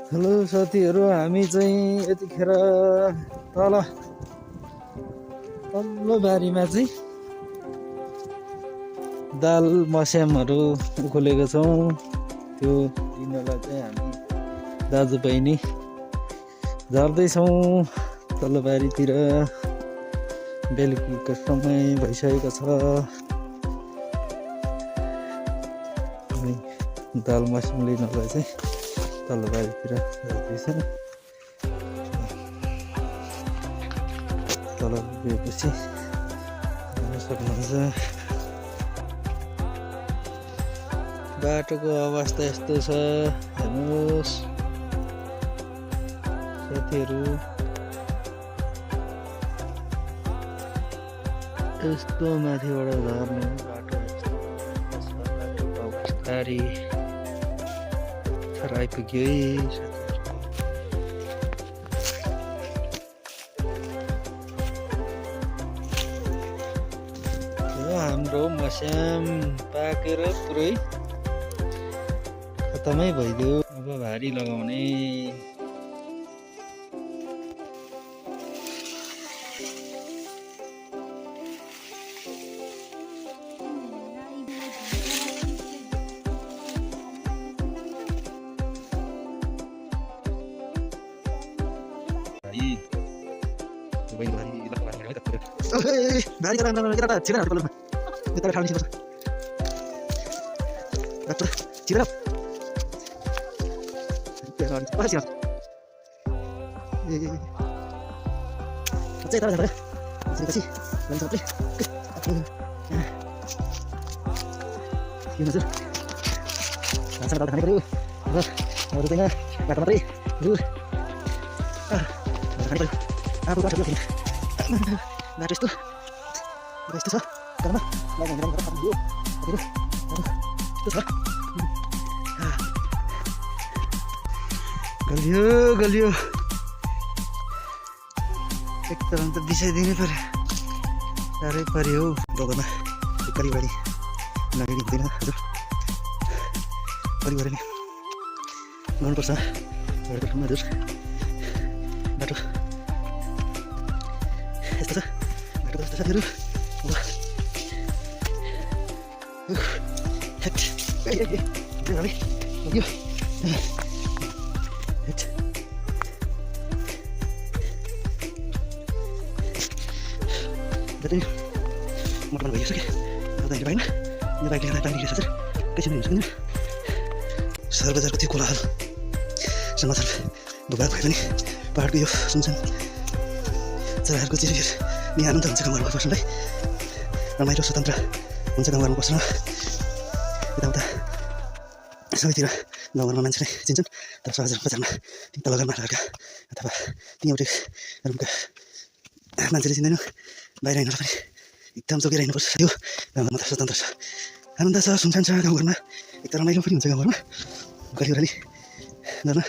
Hello साथीहरू, हामी चाहिँ यतिखेर तल तल्लो बारीमा चाहिँ दाल मस्यामहरू उखुलेको छौँ। त्यो लिनलाई चाहिँ हामी दाजुबहिनी झर्दैछौँ तल्लो बारीतिर। बेलुकीको समय भइसकेको छ। हामी दाल मस्याम लिनलाई चाहिँ तल्लो बारीतिर झर्दैछौँ। तल गएपछि हेर्न सक्नुहुन्छ बाटोको अवस्था यस्तो छ। हेर्नुहोस् साथीहरू, यस्तो माथिबाट झर्ने बाटो बाटोको अवस्था आइपुग्यो है। हाम्रो मस्याम पाकेर पुरै खतमै भइदियो। अब भारी लगाउने। भारी केटा छिरा कलरमा यता ठाउँ निस्किन्छ डाक्टर छिरा कसरी छिरा ए चाहिँ तर जाँदा त्यसपछि जान्छ सबै यो नजर भाषा खाने पऱ्यो। र अरू चाहिँ बाटो मात्रै खाने पऱ्यो। आफू बाटो बाटो यस्तो यस्तो छ घरमा यस्तो छ। गलियो एकदम त बिसाइदिनै पर्यो। साह्रै पर्यो हौ बगानमा परिवारी नगरी हुँदैन हजुर। परिवारले गर्नुपर्छ घरको ठाउँमा हजुर। बाटो यस्तो छ बाटो यस्तो साथीहरू। मोटरमा भइसक्यो दाइले पाइन यो बाइकले गर्दा पानी गिरेछ त्यसै पनि हुन्छ किन सहर बजारको त्यो कोलाहल समाचार भूभाग भए पनि पाहाडको यो सुनसान चराहरूको चिरिर नि आनन्द हुन्छ गाउँघरमा बस्नलाई। रमाइलो स्वतन्त्र हुन्छ गाउँघरमा बस्न। यताउता सबैतिर गाउँघरमा मान्छेले चिन्छन्, तर सहर बजारमा ती तल घरमा लड्का अथवा ती एउटै रुमका मान्छेले चिन्दैनन्। बाहिर हिँड्न पनि एकदम जोगेर हिँड्नुपर्छ। त्यो गाउँघरमा त स्वतन्त्र छ, आनन्द छ, सुनसान छ गाउँघरमा। एकदम रमाइलो पनि हुन्छ गाउँघरमा गलियोराली गर्न।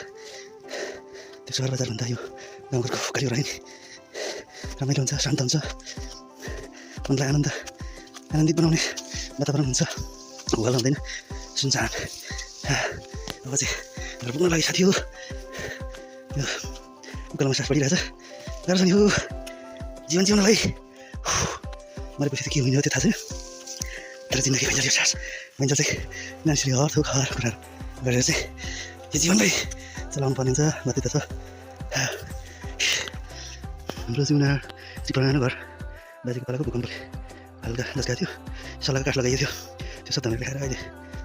त्यो सहर बजारभन्दा यो गाउँघरको गलियोराली रमाइलो हुन्छ, शान्त हुन्छ, मनलाई आनन्दित बनाउने वातावरण हुन्छ। हुवाल हुँदैन, सुनसान। अब चाहिँ घर पुग्न लागि साथी हो यो उकालोमा सास पडिरहेछ। गाह्रो छ नि हो जीवन जिउनलाई। मरेपछि त के हुने हो त्यो थाहा छैन, तर जिन्दगी भइन्छ। सास भइन्छ चाहिँ मान्छेले हर थोक हर कुराहरू गरेर चाहिँ यो जीवनलाई चलाउनु पर्ने हुन्छ। मात्रै त छ हाम्रो जिउना पुरानो घर बाजेको पालाको भूकम्पले हल्का लस्काएको थियो, सल्लाहको काठ लगाइएको थियो। त्यो सब धमेर ल्याएर अहिले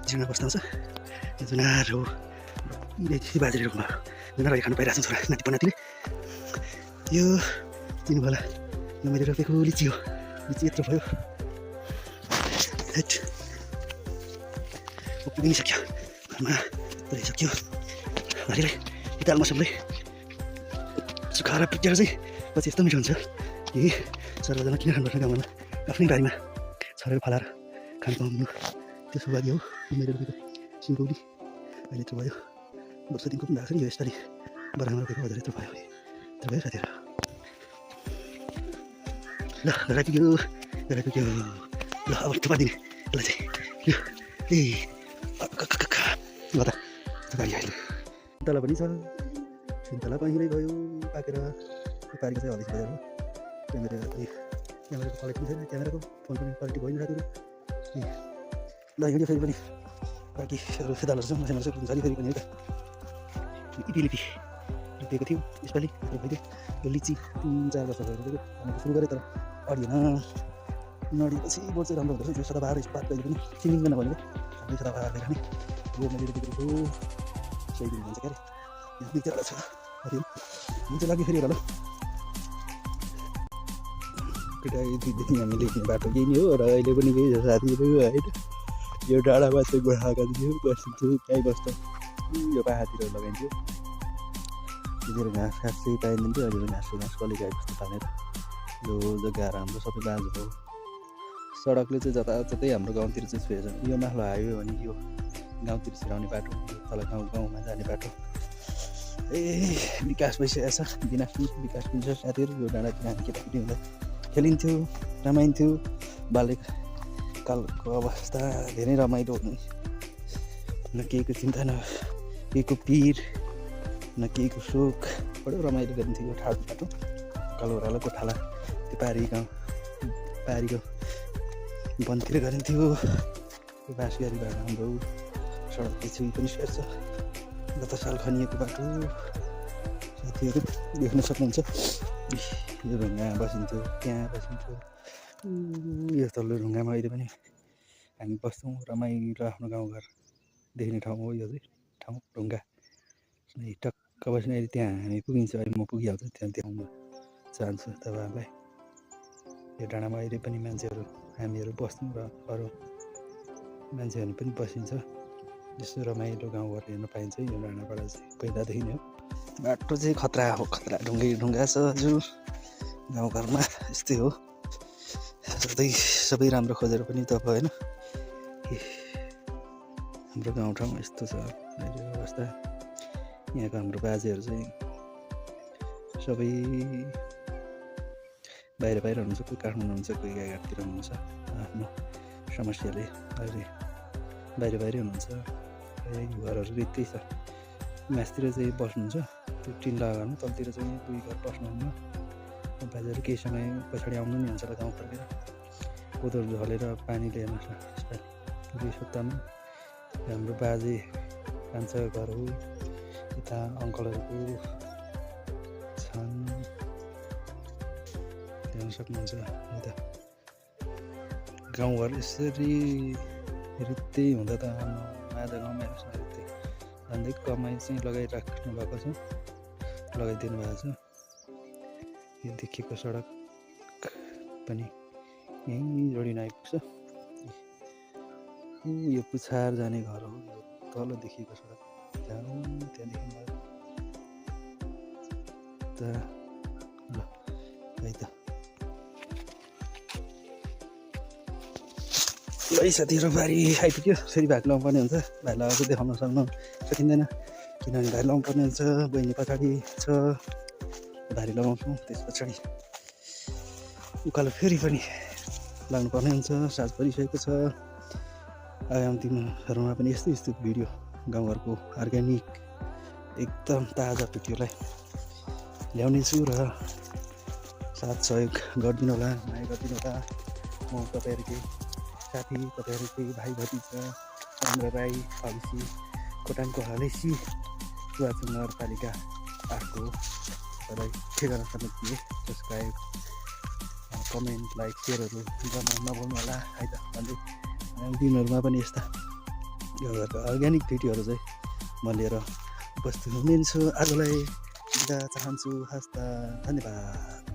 जिउमा बस्दा हुन्छ। यो जुनार हो बाजेले रोक्नु भयो। जुनार अहिले खानु पाइरहेको छ छोरा नाति पनातिले। यो चिन्नु होला यो मैले रोपेको लिची हो। लिची यत्रो भयो पुगिसक्यो घरमा पुऱ्याइसक्यो। घरिलाई दाल मस्यामले सुकाएर पिटेर चाहिँ पछि यस्तो मिठो हुन्छ। यही सर्वजना किन खानुपर्छ गाउँमा आफ्नै बारीमा छरेर फलाएर खानु पाउनु त्यो सौभाग्य हो। मेरो रोपेको सिन्कौली अहिले यत्रो भयो। वर्ष दिनको पनि भएको छ नि यो यसपालि बरामा रोपेको हजुर यत्रो भयो। यत्रो भयो साथीहरू। ल राइपुग्यो ल अब थुपा दिने यसलाई चाहिँ यो ए ल त गाडी आइले तल पनि छ। सुन्तला पहिरै भयो पाकेर यो पारेको चाहिँ हलिस बजार हो क्यामेराको क्वालिटी पनि छैन क्यामेराको फोन पनि क्वालिटी भएन साथीहरू ल हिँड्यो फेरि पनि बाँकी अरू फेदालहरू छ मसिनो हुन्छ अलिक फेरि पनि एउटा लिपी रोपेको थियो यसपालि भइदियो यो लिची 3-4 वर्ष भइसक्यो सुरु गरेँ तर अडिएन नडिएपछि बोट चाहिँ राम्रो हुँदो रहेछ यो सदाबहार पात कहिले पनि चिनिँदैन भनेको सबै सदाबहार देखाउने यो मैले रोपेको छु सही दिन भन्छ क्या अरे बिचरा छ साथीहरू हुन्छ लागि फेरि होला ल केटादेखि हामीले हिँड्ने बाटो केही नै हो र अहिले पनि केही छ साथीहरू होइन यो डाँडामा चाहिँ गोठाएको थियो बसिन्छु गाई बस्छ यो पाहाडतिर लगाइन्थ्यो त्यतिखेर घाँस चाहिँ पाइन्थ्यो अहिले पनि घाँस कसले गाई बस्नु तानेर यो जग्गाहरू हाम्रो सबै बाँझो हो सडकले चाहिँ जताततै हाम्रो गाउँतिर चाहिँ छुएछ यो माथि हाइवे भने यो गाउँतिर छिराउने बाटो तल गाउँमा जाने बाटो विकास भइसकेको छ दिनाजपुर विकास हुन्छ साथीहरू यो डाँडातिर हामी केटाकेटी हुँदा खेलिन्थ्यो रमाइन्थ्यो बाल्यकालको अवस्था धेरै रमाइलो हुने न केहीको चिन्ता न केहीको पिर न केहीको शोक बडो रमाइलो गरिन्थ्यो यो ठाडो बाटो कालो ओह्रालो गोठाला त्यो पारीको वनतिर गरिन्थ्यो यो बाँसगारीबाट हाम्रो सडक छेउ पनि सर्छ गत साल खनिएको बाटो साथीहरू देख्न सक्नुहुन्छ यो ढुङ्गामा बसिन्थ्यो त्यहाँ बसिन्थ्यो यो तल्लो ढुङ्गामा अहिले पनि हामी बस्छौँ रमाइलो आफ्नो गाउँघर देख्ने ठाउँ हो यो चाहिँ ठाउँ ढुङ्गा टक्क बस्ने अहिले त्यहाँ हामी पुगिन्छ अहिले म पुगिहाल्छु त्यहाँ देखाउन चाहन्छु तपाईँहरूलाई यो डाँडामा अहिले पनि मान्छेहरू हामीहरू बस्छौँ र अरू मान्छेहरू पनि बसिन्छ यस्तो रमाइलो गाउँघर हेर्न पाइन्छ यो डाँडाबाट चाहिँ पहिलादेखि नै हो बाटो चाहिँ खतरा हो खतरा ढुङ्गा छ हजुर गाउँघरमा यस्तै हो सबै राम्रो खोजेर पनि त भएन हाम्रो गाउँठाउँ यस्तो छ अहिले अवस्था यहाँको हाम्रो बाजेहरू चाहिँ सबै बाहिर हुनुहुन्छ कोही काठमाडौँ हुनुहुन्छ कोही गाईघाटतिर हुनुहुन्छ आफ्नो समस्याले अहिले बाहिरै हुनुहुन्छ घरहरू रित्तै छ मासतिर चाहिँ बस्नुहुन्छ त्यो टिन लगाउनु तलतिर चाहिँ 2 घर बस्नुहुन्न बाजेहरू केही समय पछाडि आउनु नि हुन्छ होला गाउँ फर्केर कोदोहरू झलेर पानीले हेर्नुहोस् न यसपालि 2 सप्ताहमा हाम्रो बाजे कान्छा घर हो यता अङ्कलहरूको छन् हेर्न सक्नुहुन्छ यता गाउँघर यसरी रित्तै हुँदा त माझा गाउँमा हेर्नुहोस् न रित्तै झन्डै कमाइ चाहिँ लगाइराख्नु भएको छ लगाइदिनु भएको छ यो देखिएको सडक पनि यहीँ जोडिन आइपुग्छ यो पुछार जाने घर हो यो तल देखिएको सडक त्यहाँदेखि त ल है त है साथीहरू बारी आइपुग्यो फेरि भाग लगाउनु पर्ने हुन्छ भाइ लगाएको देखाउन सकिँदैन किनभने भाइ लगाउनु पर्ने हुन्छ बहिनी पछाडि छ भारी लगाउँछौँ त्यस पछाडि उकालो फेरि पनि लाग्नुपर्ने हुन्छ साँझ परिसकेको छ आगामी दिनहरूमा पनि यस्तो भिडियो गाउँघरको अर्ग्यानिक एकदम ताजा भिडियोलाई ल्याउनेछु र साथ सहयोग गरिदिनु होला माया गरिदिनु होला म तपाईँहरूकै साथी तपाईँहरूकै भाइ भतिजा चन्द्र राई हलेसी खोटाङको हलेसी सुवाचन नगरपालिका 8 को तपाईँ के गर्न सक्नुहुन्छ सब्सक्राइब कमेन्ट लाइक सेयरहरू गर्न नभुल्नु होला है त भन्दै दिनहरूमा पनि यस्ता यो घरको अर्ग्यानिक भिडियोहरू चाहिँ म लिएर उपस्थित हुनेछु आजलाई बिदा चाहन्छु हस्त धन्यवाद।